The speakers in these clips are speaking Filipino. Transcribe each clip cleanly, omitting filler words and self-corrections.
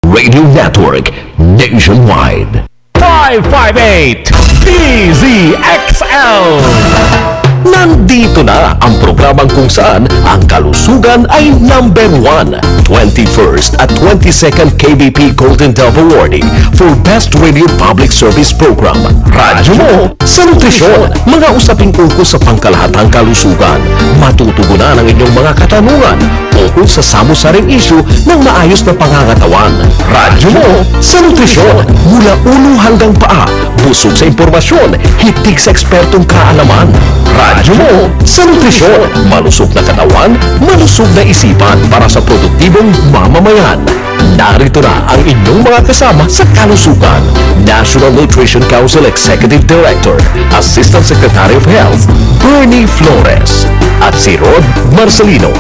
Radio Network nationwide. 558 DZXL. Nandito na ang programang kung saan ang kalusugan ay number 1. 21st at 22nd KBP Golden Dove Awarding for Best Radio Public Service Program. Radyo mo sa nutrisyon. Mga usaping ukol sa pangkalahatang kalusugan. Matutugunan ang inyong mga katanungan ukol sa samu-saring issue ng maayos na pangangatawan. Radyo mo sa nutrisyon. Mula ulo hanggang paa. Busog sa impormasyon. Hitig sa ekspertong kaalaman. Radyo mo sa nutrisyon. Malusog na katawan, malusog na isipan para sa produktibong mamamayan. Narito na ang inyong mga kasama sa kalusugan. National Nutrition Council Executive Director, Assistant Secretary of Health, Bernie Flores, at si Rod Marcelino.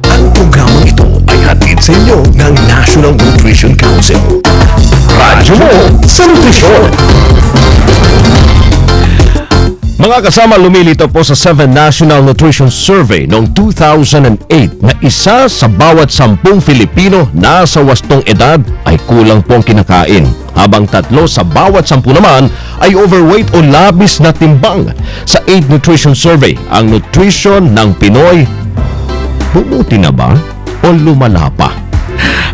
Ang programang ito ay hatid sa inyo ng National Nutrition Council. Radyo mo sa nutrisyon. Mga kasama, lumilito po sa 7 National Nutrition Survey noong 2008 na isa sa bawat 10 Filipino na sa wastong edad ay kulang pong kinakain, habang 3 sa bawat 10 naman ay overweight o labis na timbang. Sa 8 Nutrition Survey, ang nutrition ng Pinoy bumuti na ba o lumala pa?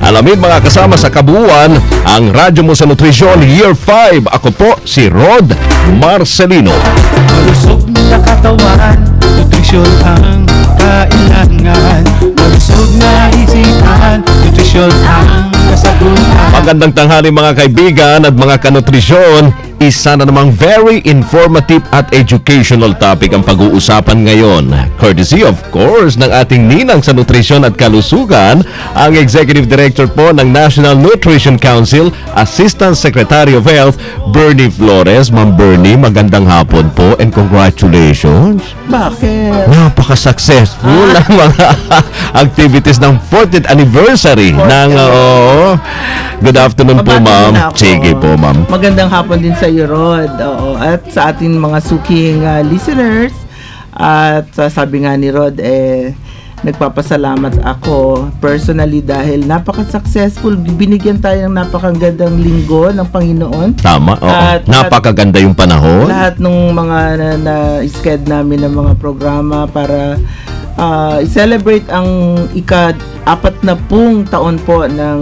Alamin mga kasama sa kabuuan ang Radyo mo sa Nutrisyon Year 5. Ako po si Rod Marcelino. Malusog na katawan, nutrisyon ang kailangan. Malusog na isipan, nutrisyon ang kasagutan. Magandang tanghali mga kaibigan at mga kanutrisyon. Isa na namang very informative at educational topic ang pag-uusapan ngayon. Courtesy of course ng ating ninang sa nutrisyon at kalusugan, ang Executive Director po ng National Nutrition Council, Assistant Secretary of Health, Bernie Flores. Ma'am Bernie, magandang hapon po and congratulations. Bakit? Napaka-successful ng mga activities ng 40th anniversary ng good afternoon po, ma'am. Sige po, ma'am. Magandang hapon din sa iyo, Rod. Oo. At sa ating mga suking listeners. At sabi nga ni Rod, nagpapasalamat ako personally dahil napaka-successful. Binigyan tayo ng napakagandang linggo ng Panginoon. Tama, oo. At napakaganda yung panahon. Lahat ng mga na-schedule namin ng mga programa para i-celebrate ang ika-40 taon po ng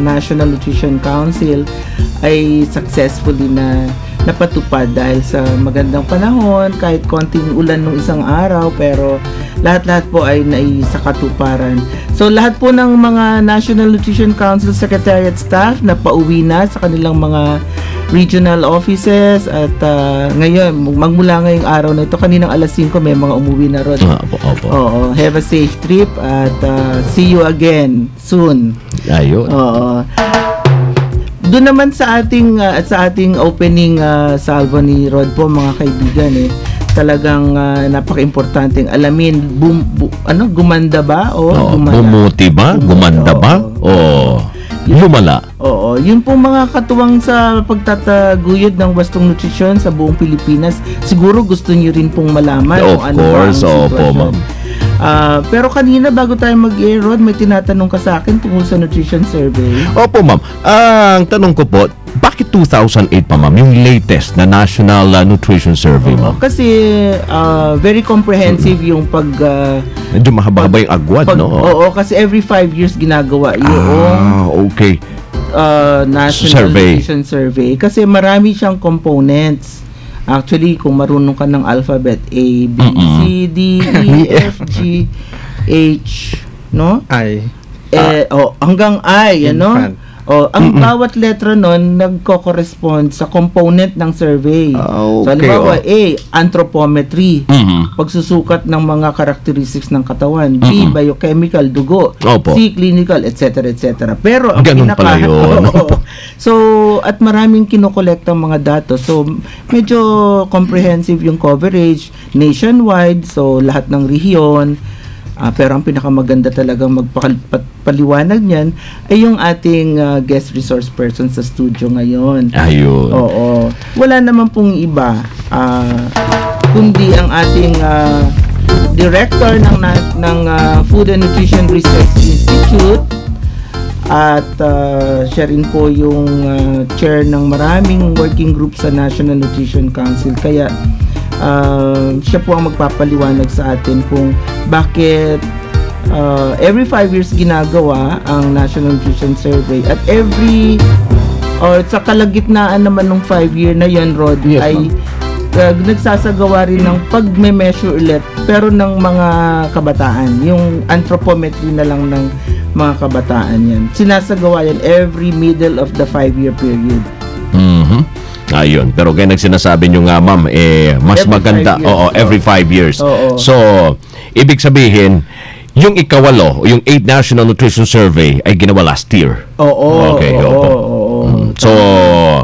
National Nutrition Council ay successfully na napatupad dahil sa magandang panahon, kahit konting ulan nung isang araw, pero lahat-lahat po ay naisakatuparan. So lahat po ng mga National Nutrition Council Secretariat staff na pauwi na sa kanilang mga regional offices at ngayon, magmula ngayong araw na ito, kaninang alas 5 may mga umuwi na ron. Opo. Oo, have a safe trip at see you again soon. Ayun. Oo. Doon naman sa ating opening salvo ni Rod po, mga kaibigan, talagang napaka-importanteng alamin gumanda ba o gumala? Bumuti ba? Gumanda ba? O lumala? Oo, yun po mga katuwang sa pagtataguyod ng wastong nutrisyon sa buong Pilipinas. Siguro gusto niyo rin pong malaman kung ano ba ang sitwasyon. Pero kanina bago tayo mag-air, Rod, may tinatanong ka sa akin tungkol sa nutrition survey. Opo, ma'am. Ang tanong ko po, bakit 2008 pa, ma'am, yung latest na National Nutrition Survey, ma'am? Kasi very comprehensive yung medyo mahaba-haba yung agwad, no? Oo, kasi every 5 years ginagawa yung okay. National Nutrition Survey. Kasi marami siyang components. Actually, kung marunong ka ng alphabet, A, B, C, D, E, F, G, H, no? I. Hanggang I, ano? Ang bawat letra nun nagko-correspond sa component ng survey. So, halimbawa, A, anthropometry, pagsusukat ng mga characteristics ng katawan. B, biochemical, dugo. C, clinical, etc. etc. Pero ang ganun pala yun. So, at maraming kinokolekta mga datos. So, medyo comprehensive yung coverage nationwide. So, lahat ng rehiyon. Pero ang pinakamaganda talagang magpaliwanag niyan ay yung ating guest resource person sa studio ngayon. Ayun. Oo. Wala naman pong iba kundi ang ating director ng Food and Nutrition Research Institute At siya rin po yung chair ng maraming working group sa National Nutrition Council. Kaya siya po ang magpapaliwanag sa atin kung bakit every 5 years ginagawa ang National Nutrition Survey at sa kalagitnaan naman ng 5-year na yun, Rod, Yes, ay nagsasagawa rin ng pag-measure ulit pero ng mga kabataan. Yung anthropometry na lang ng mga kabataan yan. Sinasagawa yan every middle of the 5-year period. Ayun. Pero kaya nagsinasabi nyo nga, ma'am, mas Every maganda. 5 years. Oo, every 5 years. Oo. So, ibig sabihin, yung ikawalo, yung 8 National Nutrition Survey ay ginawa last year. Oo. Okay, oo, opo. oo. So,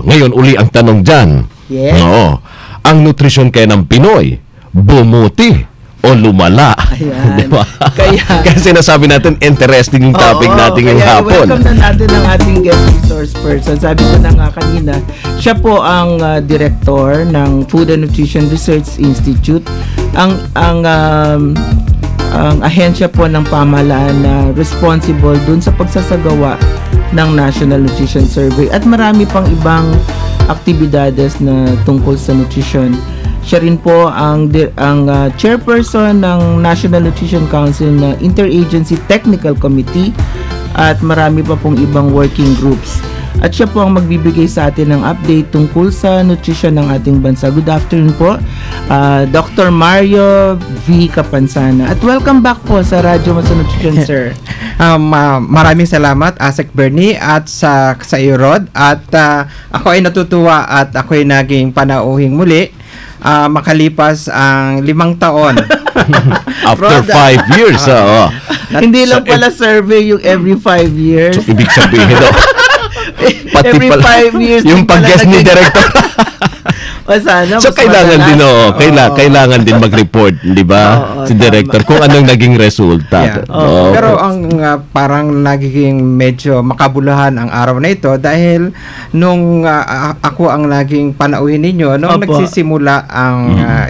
ngayon uli ang tanong dyan. Yes. Oo. Ang nutrisyon kaya ng Pinoy, bumuti o lumala? Ayan. Diba? Kaya- Kasi sinasabi natin, interesting yung topic Oo, natin ngayong kaya hapon. welcome na natin ang ating guest resource person. Sabi ko na nga kanina, siya po ang director ng Food and Nutrition Research Institute. Ang ahensya po ng pamahalaan na responsible dun sa pagsasagawa ng National Nutrition Survey at marami pang ibang aktibidades na tungkol sa nutrition. Siya rin po ang chairperson ng National Nutrition Council na Interagency Technical Committee at marami pa pong ibang working groups. At siya po ang magbibigay sa atin ng update tungkol sa nutrition ng ating bansa. Good afternoon po, Dr. Mario V. Capansana. At welcome back po sa Radyo Mo sa Nutrition, sir. Maraming salamat, Asek Bernie, at sa iyo, Rod. At ako ay natutuwa at ako ay naging panauhing muli makalipas ang 5 taon. After 5 years, Hindi lang pala survey yung every 5 years. So, ibig sabihin daw, pati Every pala, 5 years yung din pala pag-guest ni naging- Director. O sana, So, mas kailangan madalas. din, kailangan din mag-report, di ba? Oo, Si tama. Director, kung anong naging resulta. Yeah. Oo. Pero ang parang nagiging medyo makabuluhan ang araw na ito dahil nung ako ang naging panauhin ninyo nung Opo. nagsisimula ang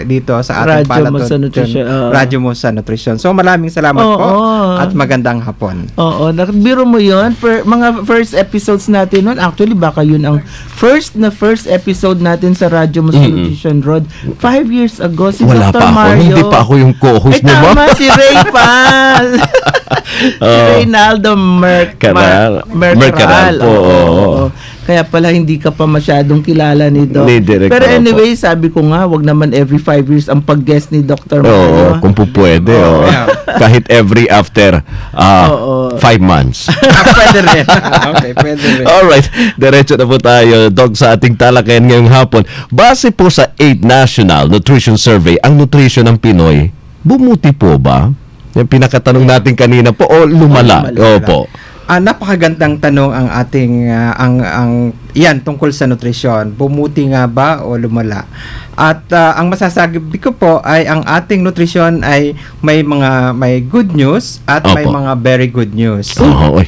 dito sa ating Radyo Mo sa Nutrition, oo. Radyo Mo sa Nutrition. So maraming salamat po Oo. at magandang hapon. Oo, nakabiro mo yun. Mga first episodes natin nun, actually baka yun ang first episode natin sa Radyo Mo sa Nutrition, Rod. 5 years ago, si Wala Dr. pa ako. Mario. Hindi pa ako yung co-host Ay, mo, ma'am. tama, si Ray pa. Si Reynaldo Mercaral po, Oo, oo. oo. Kaya pala hindi ka pa masyadong kilala ni Doc. Ni Director, Pero opo. anyway, sabi ko nga, wag naman every 5 years ang pag-guest ni Dr. Mario. Oo, kung po pwede. Oo. Yeah. Kahit every after Oo. 5 months. Pwede rin. Okay, pwede rin. Alright, diretso na po tayo, Dog, sa ating talakayan ngayong hapon. Base po sa 8 National Nutrition Survey, ang nutrition ng Pinoy, bumuti po ba? Yung pinakatanong natin kanina po, o lumala? lumala. Opo. Napakagandang tanong ang ating yan tungkol sa nutrisyon. Bumuti nga ba o lumala? At ang masasabi ko po ay ang ating nutrisyon ay may good news at may Opo. mga very good news. Oo, oy.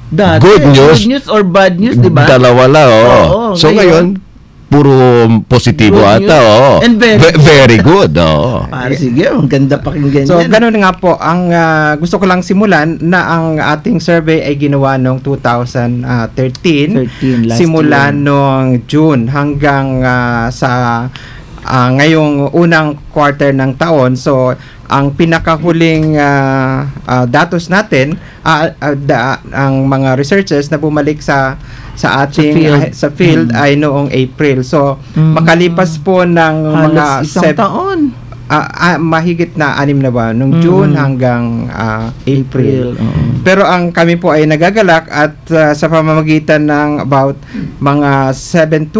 Dati, Good news. or bad news, di ba? Dalawa lang, oo. Oo, So ngayon, puro positibo Good ata, news oo. and very good. Very good, oo. Sige, ang ganda pakinggan So, yan. ganun nga po. Ang gusto ko lang simulan na ang ating survey ay ginawa noong 2013. 13, last Simula year. noong June hanggang sa ngayong unang quarter ng taon. So, ang pinakahuling datos natin, ang mga researchers na bumalik sa ating Sa field. sa field ay noong April. So, makalipas po ng mga Halos isang taon. mahigit na 6 na ba nung June hanggang April. oo. Pero ang kami po ay nagagalak at sa pamamagitan ng about mga 2.5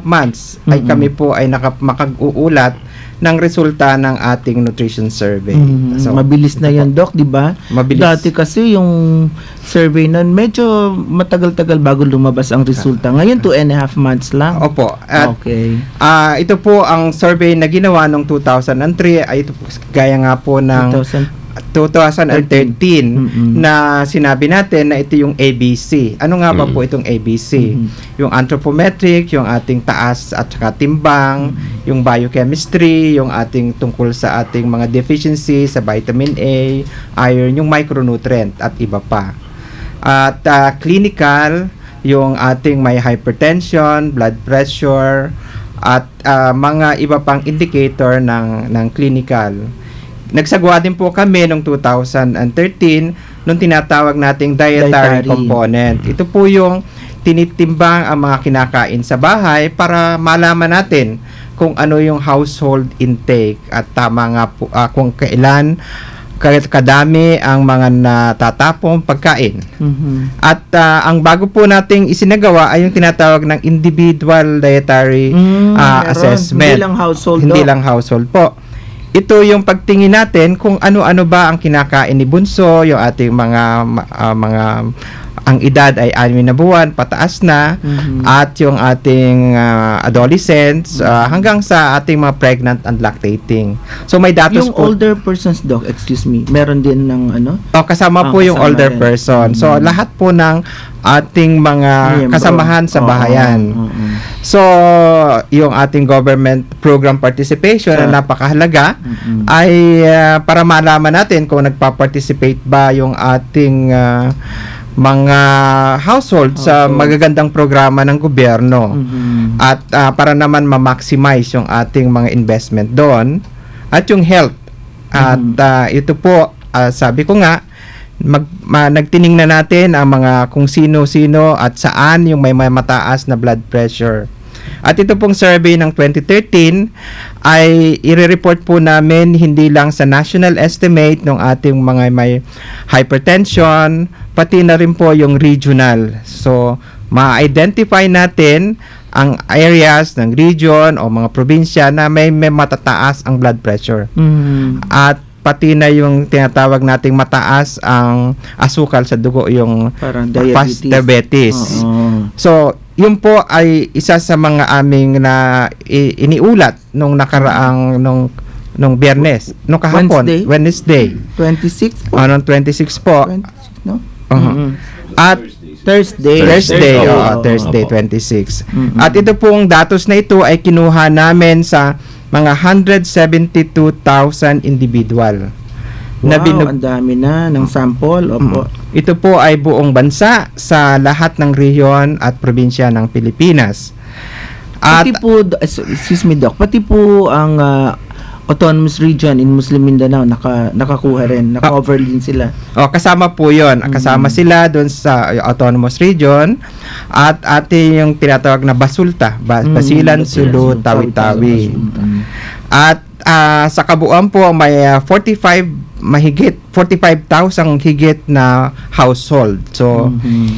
months ay kami po ay makag-uulat ng resulta ng ating nutrition survey. So, Mabilis na yan, Doc, di ba? Mabilis. Dati kasi yung survey na medyo matagal-tagal bago lumabas ang resulta. Ngayon, 2.5 months lang. Opo. At Okay. ito po ang survey na ginawa noong 2003 ay ito po, gaya nga po ng 2013 na sinabi natin na ito yung ABC. Ano nga ba po itong ABC? Yung anthropometric, yung ating taas at saka timbang, yung biochemistry, yung ating tungkol sa ating mga deficiency sa vitamin A, iron, yung micronutrient at iba pa. At clinical, yung ating may hypertension, blood pressure, at mga iba pang indicator ng clinical. Nagsagwa din po kami noong 2013 nung tinatawag nating dietary component. Ito po yung tinitimbang ang mga kinakain sa bahay para malaman natin kung ano yung household intake at tama nga po kung kailan kadami ang mga natatapong pagkain. At ang bago po nating isinagawa ay yung tinatawag ng individual dietary assessment. Hindi lang household. Hindi lang household po. Ito yung pagtingin natin kung ano-ano ba ang kinakain ni Bunso, yung ating mga ang edad ay 6 na buwan, pataas na, at yung ating adolescents hanggang sa ating mga pregnant and lactating. So may datos yung po. Older persons, Doc, excuse me, meron din ng ano? Kasama po yung kasama older rin. person. So lahat po ng ating mga kasamahan sa bahayan. So yung ating government program participation na napakahalaga ay para malaman natin kung nagpa-participate ba yung ating mga household sa magagandang programa ng gobyerno. At para naman ma-maximize yung ating mga investment doon at yung health. At ito po, sabi ko nga, nagtining na natin ang mga kung sino-sino at saan yung may mataas na blood pressure. At ito pong survey ng 2013 ay i-report po namin hindi lang sa national estimate ng ating mga may hypertension, pati na rin po yung regional. So, ma-identify natin ang areas ng region o mga probinsya na may matataas ang blood pressure. At pati na yung tinatawag nating mataas ang asukal sa dugo, yung parang diabetes. So, yun po ay isa sa mga aming na iniulat nung nakaraang nung Biyernes, nung kahapon, Wednesday. 26 po? Noong 26 po. 26, no? At Thursday, 26. At ito pong datos na ito ay kinuha namin sa mga 172,000 individual. Wow, ang dami na ng sample. Opo. Ito po ay buong bansa sa lahat ng rehiyon at probinsya ng Pilipinas. At Pati po, excuse me, Doc, pati po ang autonomous region in Muslim Mindanao nakakuha rin, naka-cover din sila. Kasama po 'yon. Kasama sila doon sa autonomous region at ating yung tinatawag na Basulta, Basilan, Sulu, Tawi-Tawi. At sa kabuuan po may 45,000 higit na household. So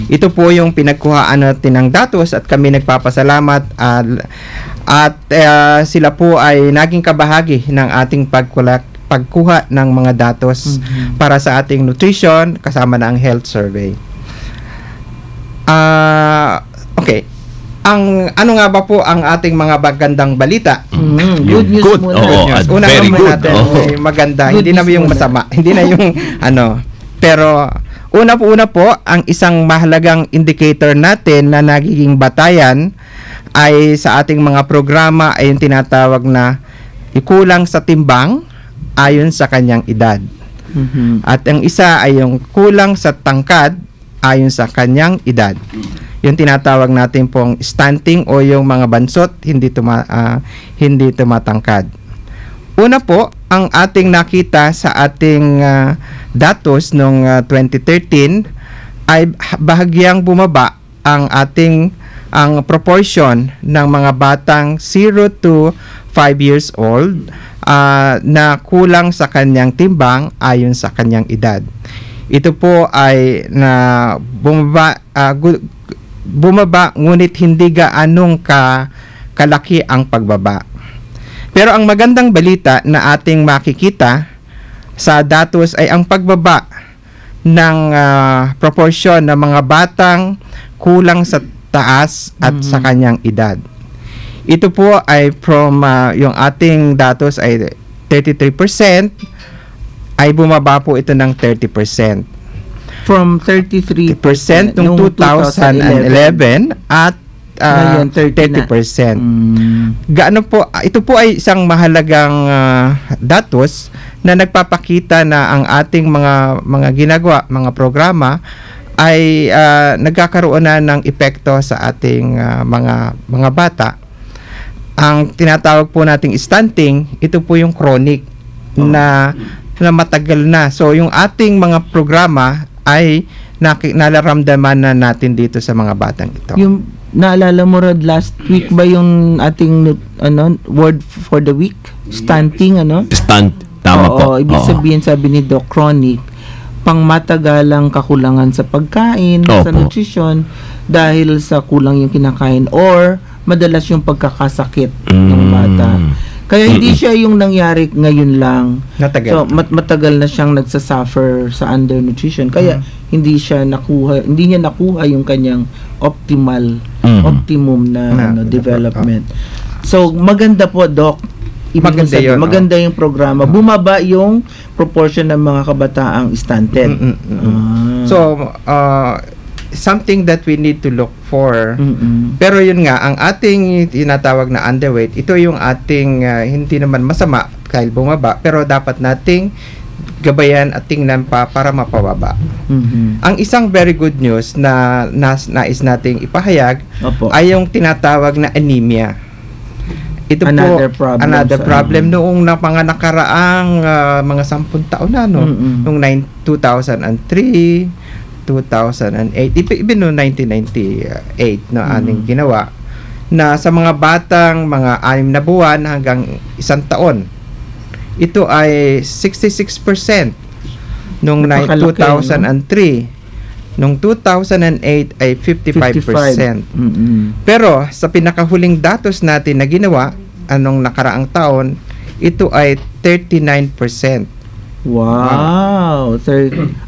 ito po yung pinagkuhaan natin ng datos at kami nagpapasalamat at sila po ay naging kabahagi ng ating pagkuha ng mga datos para sa ating nutrition kasama na ang health survey. Okay. Ano nga ba po ang ating mga magandang balita? Good news muna. Una very naman good. natin ay maganda, Good hindi na news yung muna. masama, hindi na yung pero una po ang isang mahalagang indicator natin na nagiging batayan ay sa ating mga programa ay yung tinatawag na ikulang sa timbang ayon sa kanyang edad. At ang isa ay yung kulang sa tangkad ayon sa kanyang edad. Yung tinatawag natin pong stunting o yung mga bansot hindi tumatangkad. Una po, ang ating nakita sa ating datos noong 2013 ay bahagyang bumaba ang proportion ng mga batang 0 to 5 years old na kulang sa kanyang timbang ayon sa kanyang edad. Ito po ay na bumaba ngunit hindi gaanong kalaki ang pagbaba. Pero ang magandang balita na ating makikita sa datos ay ang pagbaba ng proportion ng mga batang kulang sa taas at sa kanyang edad. Ito po ay from yung ating datos ay 33%, ay bumaba po ito ng 30%. From 33% noong 2011 at 30%. Gaano po, ito po ay isang mahalagang datos na nagpapakita na ang ating mga ginagawa, mga programa ay nagkakaroon na ng epekto sa ating mga bata. Ang tinatawag po nating stunting, ito po yung chronic na matagal na. So yung ating mga programa ay nalaramdaman na natin dito sa mga batang ito. Yung naalala mo Rod, last week ba yung ating word for the week? Stunting, Tama po. Oo, ibig sabihin, sabi ni Doc, chronic, pangmatagalang kakulangan sa pagkain, sa nutrition, dahil sa kulang yung kinakain or madalas yung pagkakasakit ng bata. Kaya hindi siya yung nangyari ngayon lang. Natagal. So matagal na siyang nagsasuffer sa undernutrition. Kaya hindi niya nakuha yung kanyang optimum na development. So maganda po, Doc. Maganda yung programa. Bumaba yung proportion ng mga kabataang stunted. So, something that we need to look for. Pero yun nga, ang ating tinatawag na underweight, ito yung ating hindi naman masama dahil bumaba, pero dapat nating gabayan at tingnan pa para mapababa. Ang isang very good news na nais nating ipahayag ay yung tinatawag na anemia. Ito another problem noong mga nakaraang mga 10 taon na, noong 2003, 2008, even noong 1998 na aning ginawa, na sa mga batang mga 6 na buwan hanggang 1 taon, ito ay 66% noong 2003. Noong 2008 ay 55%. Pero sa pinakahuling datos natin na ginawa anong nakaraang taon, ito ay 39%. Wow!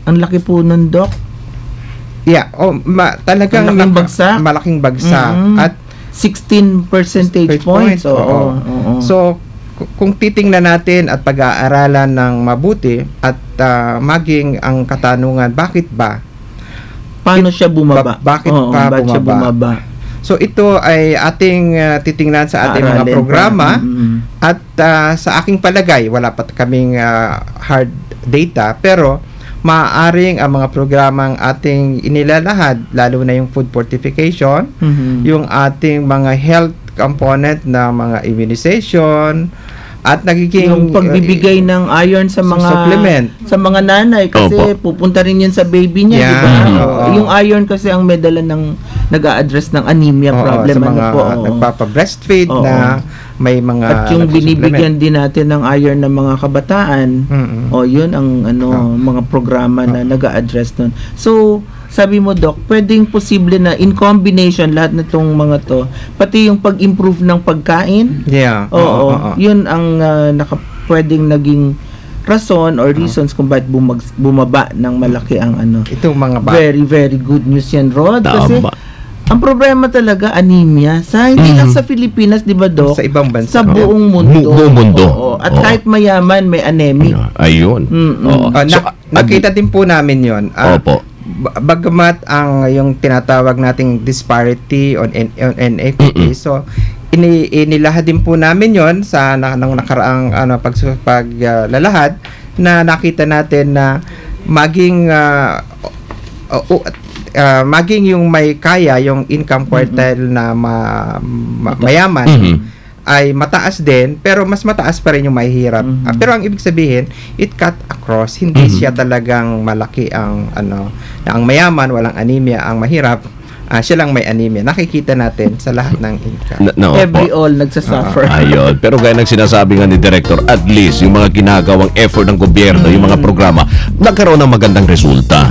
Ang laki po nun, Doc. Yeah, talagang malaking bagsak. At 16 percentage points. So, kung titingnan natin at pag-aaralan ng mabuti at maging ang katanungan, bakit ba? Paano siya bumaba? Bakit siya bumaba? So ito ay ating titingnan sa ating mga programa at sa aking palagay, wala pa kaming hard data, pero maaaring ang mga programang ating inilalahad, lalo na yung food fortification, yung ating mga health component na mga immunization, at nagiging yung pagbibigay ng iron sa mga supplement sa mga nanay kasi pupunta rin yun sa baby niya, di ba? Yung iron kasi ang medala ng nag-a-address ng anemia problem, sa mga nagpapa-breastfeed na may mga at yung binibigyan din natin ng iron ng mga kabataan. Yun ang mga programa na nag-a-address nun. So sabi mo, Doc, pwedeng posible na in combination lahat na itong mga to, pati yung pag-improve ng pagkain. Yun ang pwedeng naging rason or reasons kung bakit bumaba ng malaki ang itong mga very, very good news yan, Rod. Kasi ang problema talaga, anemia. Hindi lang sa Pilipinas, di ba, Doc? Sa ibang bansa. Sa buong mundo. Buong mundo. At kahit mayaman, may anemic. Ayun. Nakita din po namin yun. Bagamat ang yung tinatawag nating disparity on NAPT, so inilahad din po namin yon sa nang nakaraang paglalahad na nakita natin na maging yung may kaya yung income quartile na mayaman ay mataas din, pero mas mataas pa rin yung mahihirap. Pero ang ibig sabihin, it cut across. Hindi siya talagang malaki ang ang mayaman, walang anemia, ang mahirap. Siya lang may anemia. Nakikita natin sa lahat ng income. Every all nagsasuffer. Ayun. Pero gaya ng sinasabi nga ni Director, at least yung mga ginagawang effort ng gobyerno, yung mga programa, nagkaroon ng magandang resulta.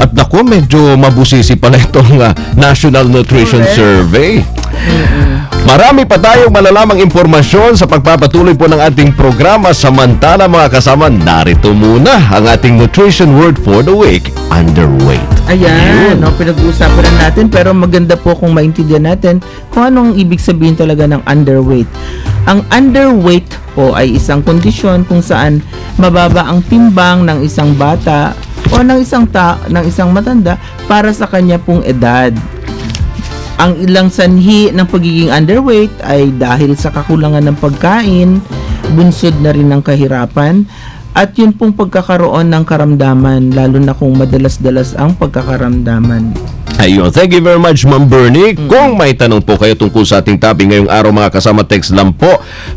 At naku, medyo mabusisi pala itong National Nutrition Survey. Marami pa tayong malalamang impormasyon sa pagpapatuloy po ng ating programa. Samantala mga kasama, narito muna ang ating nutrition word for the week, underweight. Ayan, pinag-uusapan na natin, pero maganda po kung maintindihan natin kung anong ibig sabihin talaga ng underweight. Ang underweight po ay isang kondisyon kung saan mababa ang timbang ng isang bata o ng isang matanda para sa kanya pong edad. Ang ilang sanhi ng pagiging underweight ay dahil sa kakulangan ng pagkain, bunsod na rin ng kahirapan, at yun pong pagkakaroon ng karamdaman, lalo na kung madalas-dalas ang pagkakaramdaman. Ayun, thank you very much, Ma'am Bernie. Kung may tanong po kayo tungkol sa ating topic ngayong araw, mga kasama, text lang po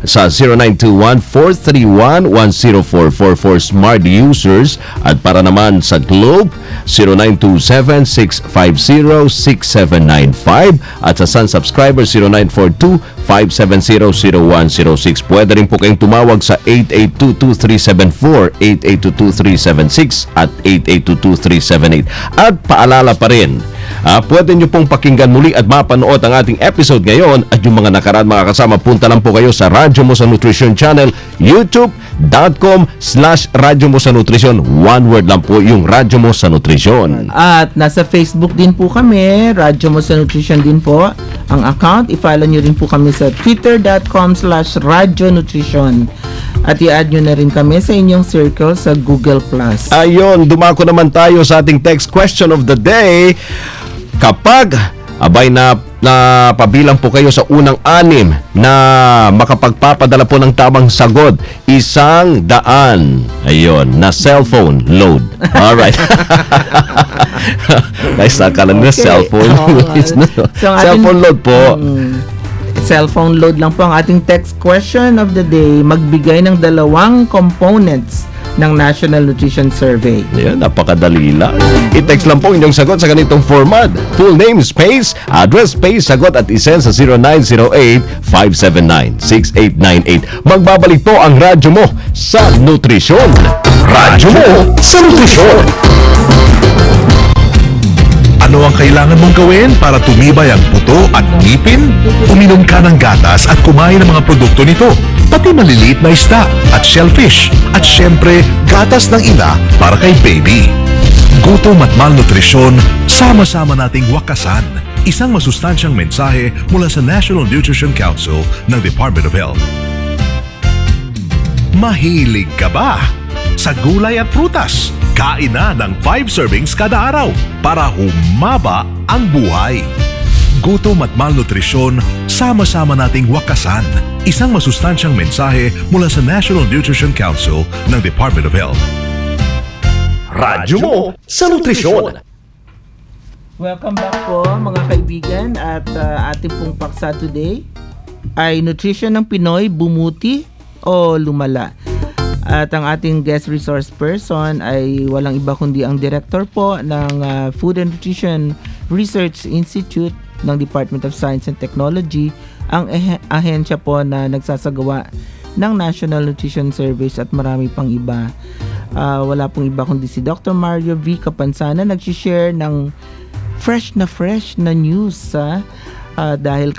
sa 0921-431-10444 Smart Users, at para naman sa Globe, 0927-650-6795, at sa Sun Subscriber, 0942-570-0106. Pwede rin po kayong tumawag sa 8822-374, 8822-376 at 8822-378. At paalala pa rin, pwede nyo pong pakinggan muli at mapanood ang ating episode ngayon at yung mga nakaraan, mga kasama. Punta lang po kayo sa Radyo Mo sa Nutrition channel, youtube.com/Radyo Mo sa Nutrition. One word lang po yung Radyo Mo sa Nutrition. At nasa Facebook din po kami, Radyo Mo sa Nutrition din po ang account. I-follow nyo rin po kami sa twitter.com/Radyo Nutrition. At i-add nyo na rin kami sa inyong circle sa Google+. Ayun, dumako naman tayo sa ating text question of the day. Kapag pabilang po kayo sa unang 6 na makapagpapadala po ng tamang sagot, 100 na cellphone load. Alright. Guys, nakala nila cellphone. Cellphone load po. Cellphone load lang po ang ating text question of the day. Magbigay ng 2 components ng National Nutrition Survey. Ayan, napakadali lang. I-text lang po inyong sagot sa ganitong format. Full name, space, address, space, sagot, at isend sa 0908-579-6898. Magbabalik po ang Radyo Mo sa Nutrisyon. Radyo Mo sa Nutrisyon. Ano ang kailangan mong gawin para tumibay ang buto at ngipin? Uminom ka ng gatas at kumain ng mga produkto nito, pati maliliit na isda at shellfish, at syempre, gatas ng ina para kay baby. Gutom at malnutrisyon, sama-sama nating wakasan. Isang masustansyang mensahe mula sa National Nutrition Council ng Department of Health. Mahilig ka ba sa gulay at prutas? Kain na ng 5 servings kada araw para humaba ang buhay. Gutom at malnutrisyon, sama-sama nating wakasan. Isang masustansyang mensahe mula sa National Nutrition Council ng Department of Health. Radyo Mo sa Nutrisyon. Welcome back po, mga kaibigan, at ating pong paksa today ay nutrition ng Pinoy, bumuti o lumala. At ang ating guest resource person ay walang iba kundi ang director po ng Food and Nutrition Research Institute ng Department of Science and Technology, ang ahensya po na nagsasagawa ng National Nutrition Surveys at marami pang iba. Wala pong iba kundi si Dr. Mario V. Capansana, nag-share ng fresh na news dahil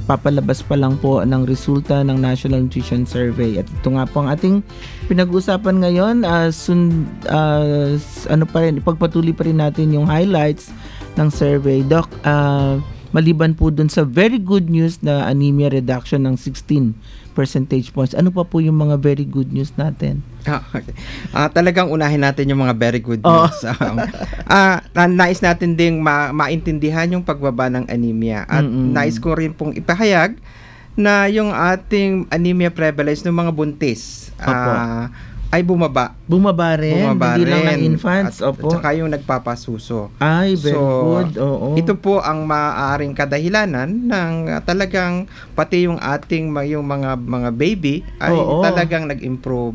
papalabas pa lang po ng resulta ng National Nutrition Survey. At ito nga po ang ating pinag-uusapan ngayon. Ipagpatuloy pa rin natin yung highlights ng survey. Doc, maliban po dun sa very good news na anemia reduction ng 16 percentage points, ano pa po yung mga very good news natin? Okay. Talagang unahin natin yung mga very good news. Nais natin ding maintindihan yung pagbaba ng anemia. At nais ko rin pong ipahayag na yung ating anemia prevalence ng mga buntis ay bumaba. Bumaba rin. Hindi lang ng infants. At saka yung nagpapasuso. Ay, very good. Oo. Ito po ang maaaring kadahilanan ng talagang pati yung ating yung mga baby ay talagang nag-improve.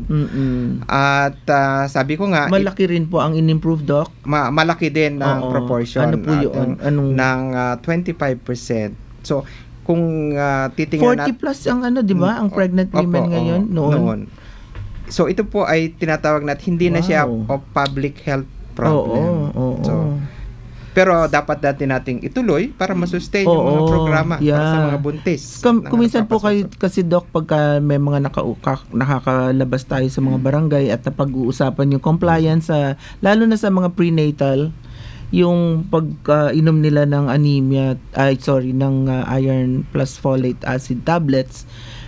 At sabi ko nga, malaki rin po ang in-improve, Doc. Malaki din ang proportion. Ano po yun? Ng 25%. So, kung titingnan 40 plus ang di ba? Ang pregnant women ngayon noon. So ito po ay tinatawag natin hindi na siya public health problem. Pero dapat nating ituloy para masustain yung mga programa para sa mga buntis. Kuminsan po kayo kasi, Doc, pagka may mga nakakalabas tayo sa mga barangay at napag-uusapan yung compliance lalo na sa mga prenatal, yung pag-inom nila ng ng iron plus folate acid tablets,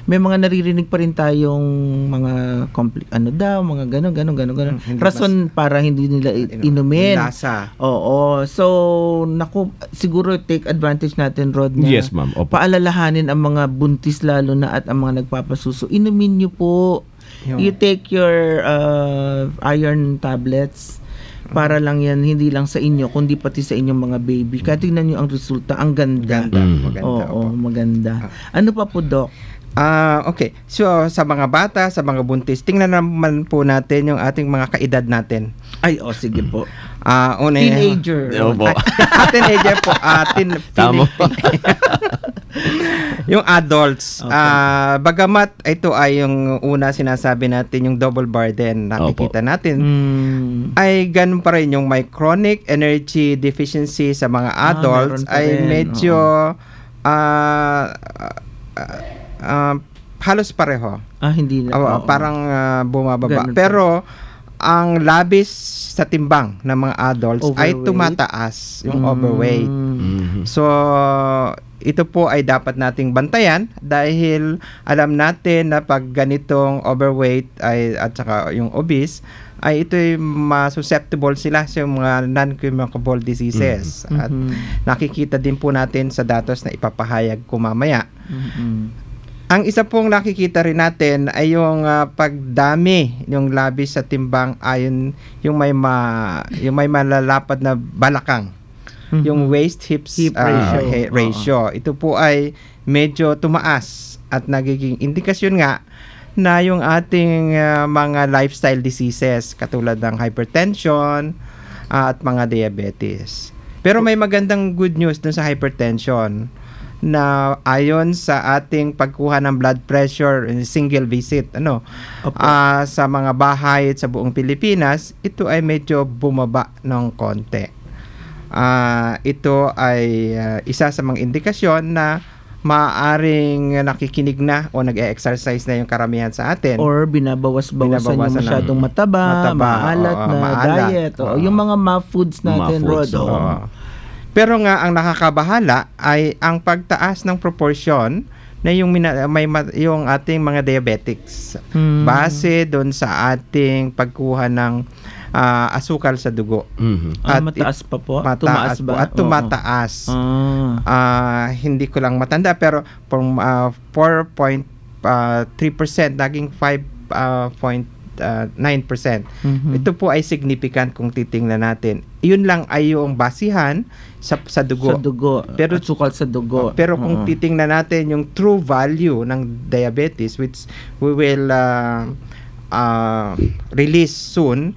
may mga naririnig pa rin tayong mga mga ganon. Rason para hindi nila inumin. Lasa. Oo. So, siguro take advantage natin, Rod, na yes, ma'am. paalalahanin ang mga buntis lalo na at ang mga nagpapasuso. Inumin nyo po You take your iron tablets para lang yan, hindi lang sa inyo, kundi pati sa inyong mga baby. Kaya tingnan nyo ang resulta. Ang ganda. Maganda. Oo, maganda. Ano pa po, Doc? Okay. So, sa mga bata, sa mga buntis, tingnan naman po natin yung ating mga kaedad natin. Ay, sige po. Una, Teenager. Opo. Teenager po. Tama. Yung adults. Okay. Bagamat ito ay yung una sinasabi natin, yung double burden, nakikita natin, ay ganun pa rin yung may chronic energy deficiency sa mga adults meron pa ay rin. medyo halos pareho. Hindi na. Parang bumababa. Ganun Pero ang labis sa timbang ng mga adults ay Overweight? tumataas, yung overweight. So, ito po ay dapat nating bantayan dahil alam natin na pag ganitong overweight at saka yung obese, ay ito'y ma-susceptible sila sa mga non-communicable diseases. At nakikita din po natin sa datos na ipapahayag ko mamaya. Ang isa pong nakikita rin natin ay yung pagdami, yung labis sa timbang ayon yung may malalapad na balakang. Yung waist hips Hip ratio. Ito po ay medyo tumaas at nagiging indikasyon nga na yung ating mga lifestyle diseases katulad ng hypertension at mga diabetes. Pero may magandang good news dun sa hypertension na ayon sa ating pagkuha ng blood pressure single visit sa mga bahay at sa buong Pilipinas, ito ay medyo bumaba ng konti. Ito ay isa sa mga indikasyon na maaaring nakikinig na o nag-e-exercise na yung karamihan sa atin. Or binabawas-bawasan yung masyadong mataba, maalat na diet. Yung mga foods natin, Rod. Pero nga, ang nakakabahala ay ang pagtaas ng proportion na yung ating mga diabetics. Base doon sa ating pagkuha ng asukal sa dugo. At mataas pa po? Mataas po. At tumataas. Hindi ko lang matanda, pero from 4.3% naging 5.9%. Ito po ay significant kung titingnan natin. Yun lang ay yung basihan sa dugo. Sa dugo. Pero sukal sa dugo. Pero kung titingnan natin yung true value ng diabetes, which we will release soon,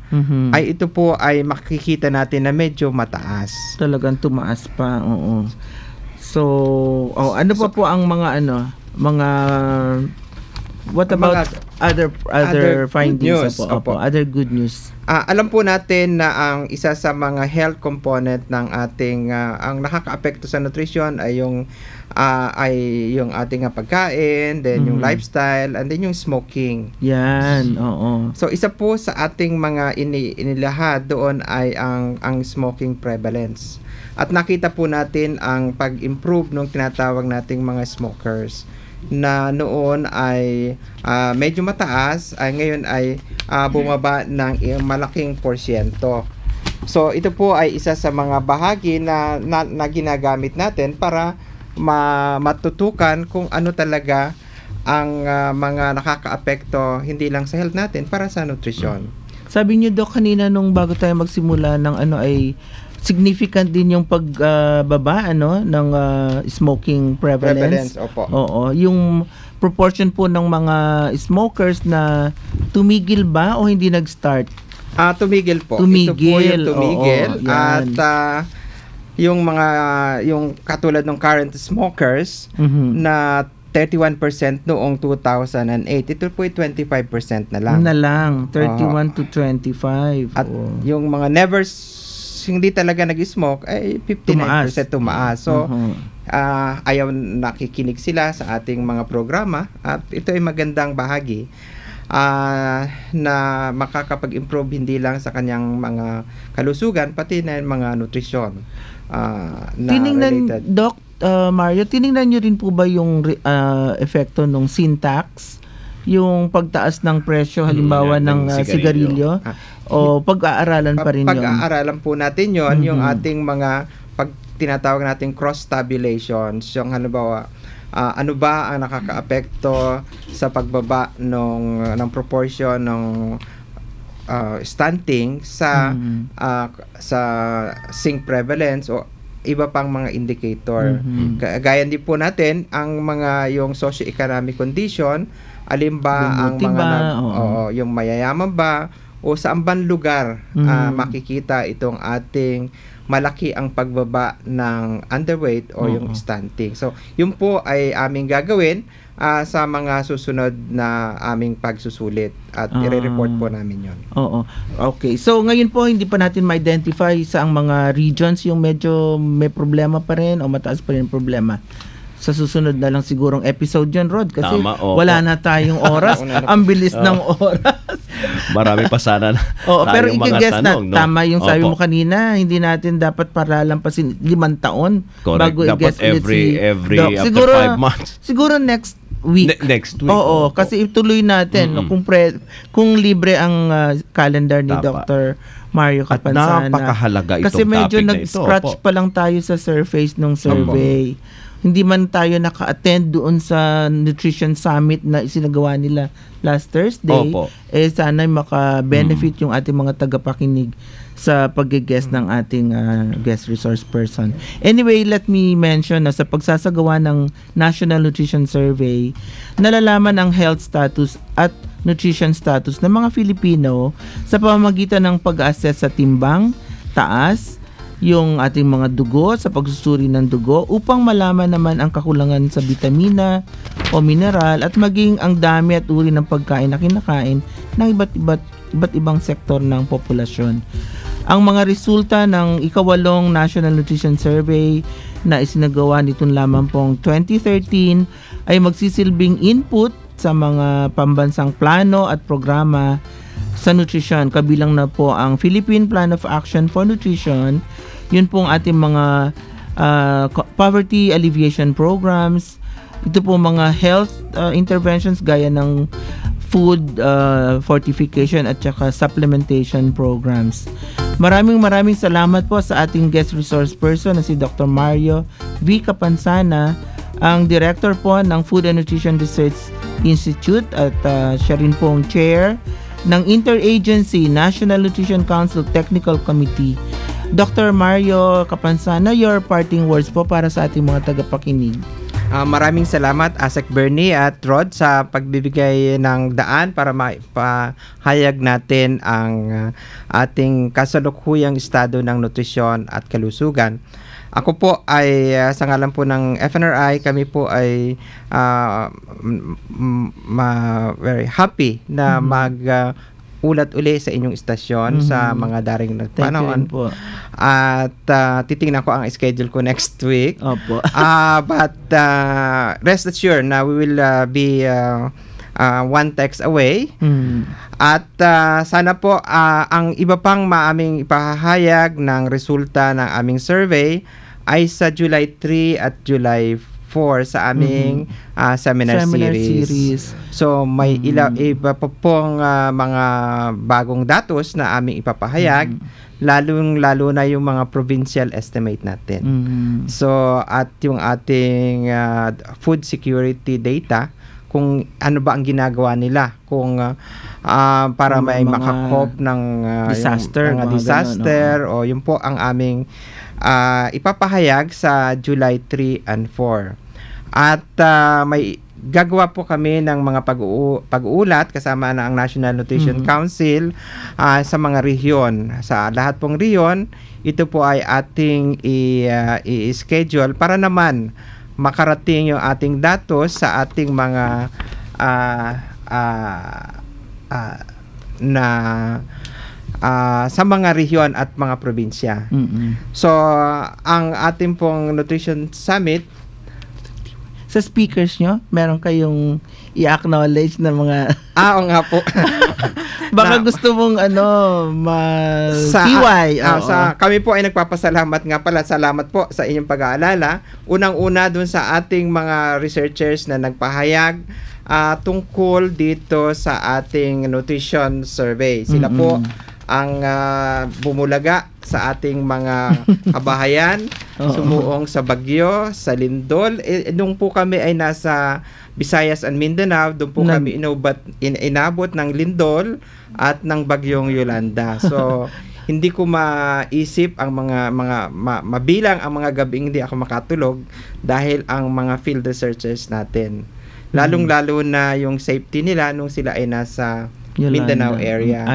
ay ito po ay makikita natin na medyo mataas. Talagang tumaas pa. Oo. So, ano pa po ang mga what about other findings? Other good news. Alam po natin na ang isa sa mga health component ng ating ang nakakaapekto sa nutrition ay yung ating pagkain, then yung lifestyle, and then yung smoking. Yan, oo. So isa po sa ating mga inilahad doon ay ang smoking prevalence. At nakita po natin ang pag-improve ng tinatawag nating mga smokers na noon ay medyo mataas, ay ngayon ay bumaba ng malaking porsyento. So ito po ay isa sa mga bahagi na ginagamit natin para matutukan kung ano talaga ang mga nakakaapekto hindi lang sa health natin, para sa nutrition. Sabi niyo, Doc, kanina nung bago tayo magsimula ng ay significant din yung pagbaba ng smoking prevalence. Opo. Oo, yung proportion po ng mga smokers na tumigil ba o hindi nag-start? Tumigil po. Tumigil. Ito po yung tumigil. Oo, yan. At yung katulad ng current smokers na 31% noong 2008, ito po ay 25% na lang. 31 to 25. At yung mga hindi talaga nag-smoke ay 59% tumaas. So, ayaw nakikinig sila sa ating mga programa, at ito ay magandang bahagi na makakapag-improve hindi lang sa kanyang mga kalusugan, pati na mga nutrisyon na related. Doc Mario, tiningnan nyo rin po ba yung epekto ng sin tax? Yung pagtaas ng presyo halimbawa ng sigarilyo? O pag-aaralan pa rin yun? Pag-aaralan po natin yun, yung ating mga tinatawag nating cross tabulations, yung halimbawa ano ba ang nakakaapekto sa pagbaba ng proportion ng stunting sa zinc prevalence o iba pang mga indicator. Gaya din po natin ang yung socio-economic condition, alin ba ang mga yung mayayaman ba o saan bang lugar makikita itong ating malaki ang pagbaba ng underweight o yung stunting. So, yun po ay aming gagawin sa mga susunod na aming pagsusulit at i-report po namin yon. Oo. Okay. So, ngayon po, hindi pa natin ma-identify sa ang mga regions yung medyo may problema pa rin o mataas pa rin problema. Sa susunod na lang sigurong episode yun, Rod. Kasi wala na tayong oras. Ang bilis ng oras. Marami pa sana na pero i-guess na, tama yung sabi mo kanina, hindi natin dapat paralampasin 5 taon. Correct. Bago dapat every after siguro, 5 months. Siguro next week. Next week. Oo, kasi ituloy natin kung libre ang calendar ni Dr. Mario Capansana. At napakahalaga itong kasi medyo topic na ito. nag-scratch pa lang tayo sa surface ng survey. Hindi man tayo naka-attend doon sa Nutrition Summit na isinagawa nila last Thursday. Sana maka-benefit yung ating mga tagapakinig sa pag-guest ng ating guest resource person. Anyway, let me mention na sa pagsasagawa ng National Nutrition Survey, nalalaman ang health status at nutrition status ng mga Filipino sa pamamagitan ng pag-assess sa timbang, taas, yung ating mga dugo sa pagsusuri ng dugo upang malaman naman ang kakulangan sa bitamina o mineral at maging ang dami at uri ng pagkain na kinakain ng iba't ibang sektor ng populasyon. Ang mga resulta ng ika-8 National Nutrition Survey na isinagawa nitong lamang pong 2013 ay magsisilbing input sa mga pambansang plano at programa sa nutrition. Kabilang na po ang Philippine Plan of Action for Nutrition. Yun pong ating mga poverty alleviation programs. Ito po mga health interventions gaya ng food fortification at saka supplementation programs. Maraming salamat po sa ating guest resource person na si Dr. Mario V. Capansana, ang director po ng Food and Nutrition Research Institute at siya rin pong chair ng Interagency National Nutrition Council Technical Committee. Dr. Mario Capansana, your parting words po para sa ating mga tagapakinig. Maraming salamat Asek Bernie at Rod sa pagbibigay ng daan para mapahayag natin ang ating kasalukuyang estado ng nutrisyon at kalusugan. Ako po ay sa ngalan po ng FNRI, kami po ay very happy na ulat uli sa inyong istasyon sa mga daring na panahon. At titingnan ko ang schedule ko next week. But rest assured na we will be one text away. At sana po ang iba pang maaming ipahayag ng resulta ng aming survey ay sa July 3 at July 4 sa aming seminar series. So may iba pa pong mga bagong datos na aming ipapahayag, lalo na yung mga provincial estimate natin. So at yung ating food security data, kung ano ba ang ginagawa nila, kung para may makakop ng disaster o yun po ang aming ipapahayag sa July 3 and 4. At may gagawa po kami ng mga pag-uulat kasama na ang National Nutrition Council sa mga rehiyon. Sa lahat pong rehiyon, ito po ay ating i-schedule para naman makarating yung ating datos sa ating mga sa mga rehiyon at mga probinsya. So, ang ating pong Nutrition Summit, sa speakers nyo, meron kayong i-acknowledge na mga... Oo nga po. Baka gusto mong ma-tiway. Kami po ay nagpapasalamat nga pala. Salamat po sa inyong pag-aalala. Unang-una dun sa ating mga researchers na nagpahayag tungkol dito sa ating nutrition survey. Sila po ang bumulaga sa ating mga kabahayan, sumuong sa bagyo, sa lindol. Nung po kami ay nasa Visayas and Mindanao, doon po kami inabot ng lindol at ng bagyong Yolanda. So, hindi ko maisip ang mabilang ang mga gabing hindi ako makatulog dahil ang mga field researchers natin. Lalong-lalo na yung safety nila nung sila ay nasa Mindanao area.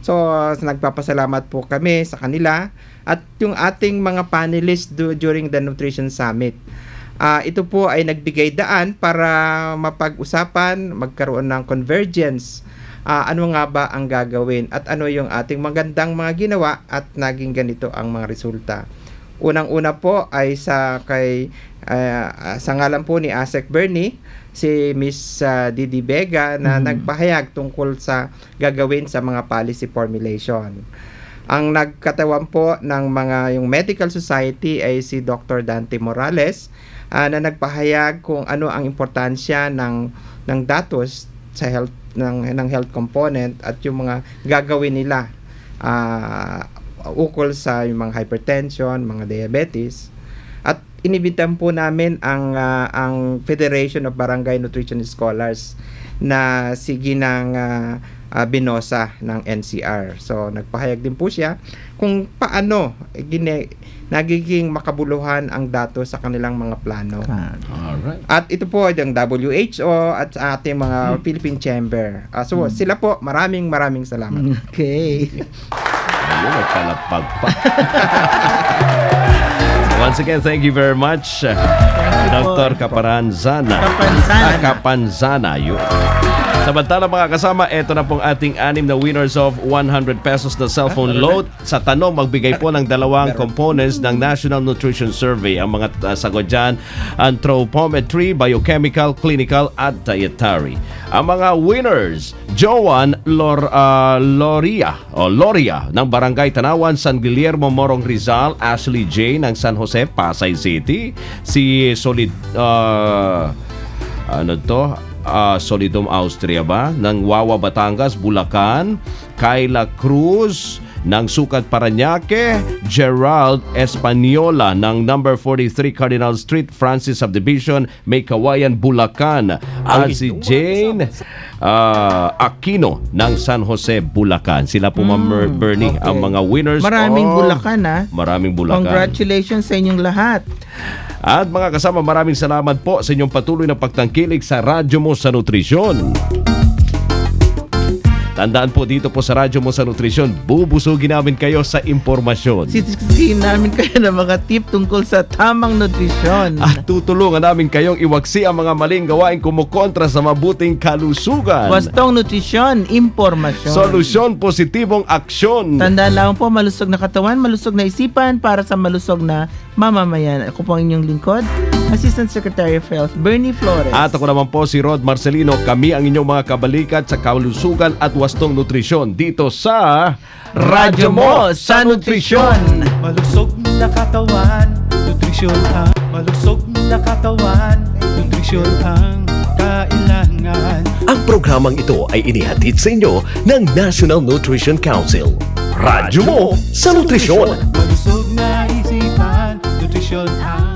So, nagpapasalamat po kami sa kanila at yung ating mga panelists during the Nutrition Summit. Ito po ay nagbigay daan para mapag-usapan, magkaroon ng convergence. Ano nga ba ang gagawin at ano yung ating magandang mga ginawa at naging ganito ang mga resulta. Unang-una po ay sa ngalan po ni ASEC Bernie, si Miss Didi Vega na nagpahayag tungkol sa gagawin sa mga policy formulation. Ang nagkatawan po ng yung Medical Society ay si Dr. Dante Morales na nagpahayag kung ano ang importansya ng datos sa health ng health component at yung mga gagawin nila ukol sa yung mga hypertension, mga diabetes. At inibitan po namin ang Federation of Barangay Nutrition Scholars na si Ginang Binosa ng NCR. So nagpahayag din po siya kung paano nagiging makabuluhan ang datos sa kanilang mga plano. Alright. At ito po yung WHO at sa ating mga Philippine Chamber. So sila po, maraming salamat. Okay. Ayun, nagkalapag pa. Once again, thank you very much, Dr. Capanzana. Capanzana, yun. Samantala mga kasama, eto na pong ating 6 na winners of 100 pesos na cellphone load. Sa tanong, magbigay po ng 2 components ng National Nutrition Survey. Ang mga sagot dyan, anthropometry, biochemical, clinical, at dietary. Ang mga winners, Joan Loria ng Barangay Tanawan, San Guillermo, Morong Rizal, Ashley J ng San Jose, Pasay City, si Solidum Austria ba? Ng Wawa Batangas, Bulacan, Kayla Cruz ng Sukat Parañaque, Gerald Española ng number 43 Cardinal Street, Francis Subdivision, Maykawayan, Bulacan, at si Jane Aquino ng San Jose, Bulacan. Sila po Bernie, ang mga winners. Maraming Bulacan Maraming Bulacan. Congratulations sa inyong lahat. At mga kasama, maraming salamat po sa inyong patuloy na pagtangkilik sa Radyo Mo sa Nutrisyon. Tandaan po dito po sa Radyo Mo sa Nutrisyon, bubusugin namin kayo sa impormasyon. Sisisihin namin kayo ng mga tip tungkol sa tamang nutrisyon. At tutulungan namin kayong iwaksi ang mga maling gawain kumukontra sa mabuting kalusugan. Wastong nutrisyon, impormasyon. Solusyon, positibong aksyon. Tandaan lang po, malusog na katawan, malusog na isipan para sa malusog na mamamayan. Ako po ang inyong lingkod, Assistant Secretary of Health, Bernie Flores. At ako naman po si Rod Marcelino. Kami ang inyong mga kabalikat sa kalusugan at wastong nutrisyon dito sa Radyo Mo sa Nutrisyon. Malusog na katawan, nutrisyon ang malusog na katawan, nutrisyon ang kailangan. Ang programang ito ay inihatid sa inyo ng National Nutrition Council. Radyo Mo sa Nutrisyon. Malusog na isipan, nutrisyon ang